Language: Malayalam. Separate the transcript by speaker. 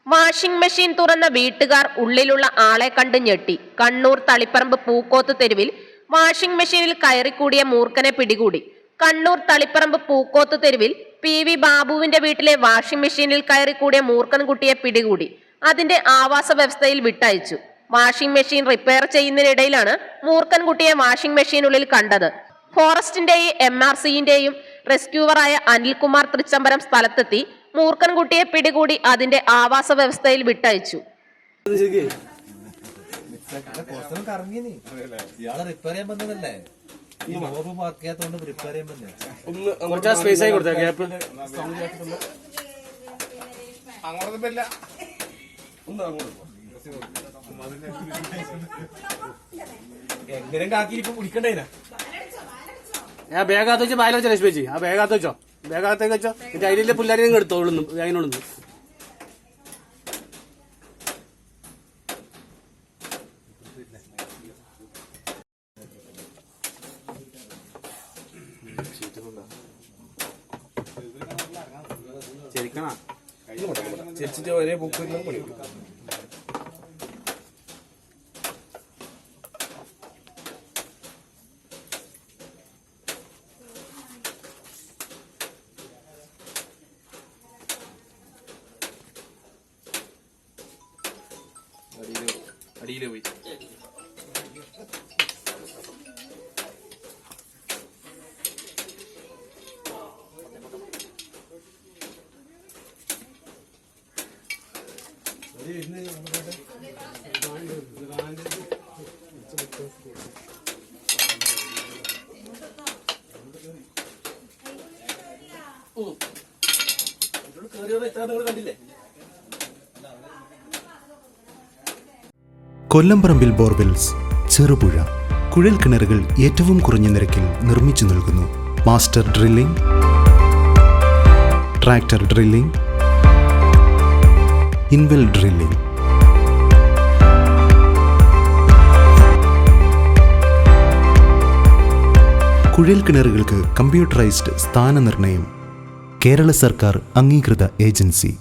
Speaker 1: വാഷിംഗ് മെഷീൻ തുറന്ന വീട്ടുകാർ ഉള്ളിലുള്ള ആളെ കണ്ട് ഞെട്ടി. കണ്ണൂർ തളിപ്പറമ്പ് പൂക്കോത്ത് തെരുവിൽ വാഷിംഗ് മെഷീനിൽ കയറിക്കൂടിയ മൂർഖനെ പിടികൂടി. കണ്ണൂർ തളിപ്പറമ്പ് പൂക്കോത്ത് തെരുവിൽ PV ബാബുവിന്റെ വീട്ടിലെ വാഷിംഗ് മെഷീനിൽ കയറിക്കൂടിയ മൂർഖൻകുട്ടിയെ പിടികൂടി അതിന്റെ ആവാസ വ്യവസ്ഥയിൽ വിട്ടയച്ചു. വാഷിംഗ് മെഷീൻ റിപ്പയർ ചെയ്യുന്നതിനിടയിലാണ് മൂർഖൻകുട്ടിയെ വാഷിംഗ് മെഷീനുള്ളിൽ കണ്ടത്. ഫോറസ്റ്റിന്റെയും MRCന്റെയും റെസ്ക്യൂവറായ അനിൽകുമാർ തൃച്ചംബരം സ്ഥലത്തെത്തി മൂർഖൻകുട്ടിയെ പിടികൂടി അതിന്റെ ആവാസ വ്യവസ്ഥയിൽ വിട്ടയച്ചു.
Speaker 2: എങ്ങനെ കാക്കിരിപ്പം കുടിക്കണ്ടേ?
Speaker 3: ഞാൻ ബേഗാത്ത് വെച്ച് ബാല വെച്ച രശ്മിച്ച് ആ ബേഗാത്ത് വെച്ചോ, ബേഗാത്തേക്ക് വെച്ചോ. എന്നിട്ട് അതിലെ പിള്ളേരെ നിങ്ങൾ എടുത്തോളുന്നു അതിനോടൊന്നും. ശരിക്കണ
Speaker 2: ചേച്ചിട്ട് ഒരേ ബുക്ക് പണി. അടിയില് പോയി കണ്ടില്ലേ?
Speaker 4: കൊല്ലംപറമ്പിൽ ബോർവെൽസ്, ചെറുപുഴ കുഴൽ കിണറുകൾ ഏറ്റവും കുറഞ്ഞ നിരക്കിൽ നിർമ്മിച്ചു നൽകുന്നു. Master drilling, tractor drilling, ഇൻവെൽ drilling. കുഴൽ കിണറുകൾക്ക് കമ്പ്യൂട്ടറൈസ്ഡ് സ്ഥാനനിർണ്ണയം. കേരള സർക്കാർ അംഗീകൃത ഏജൻസി.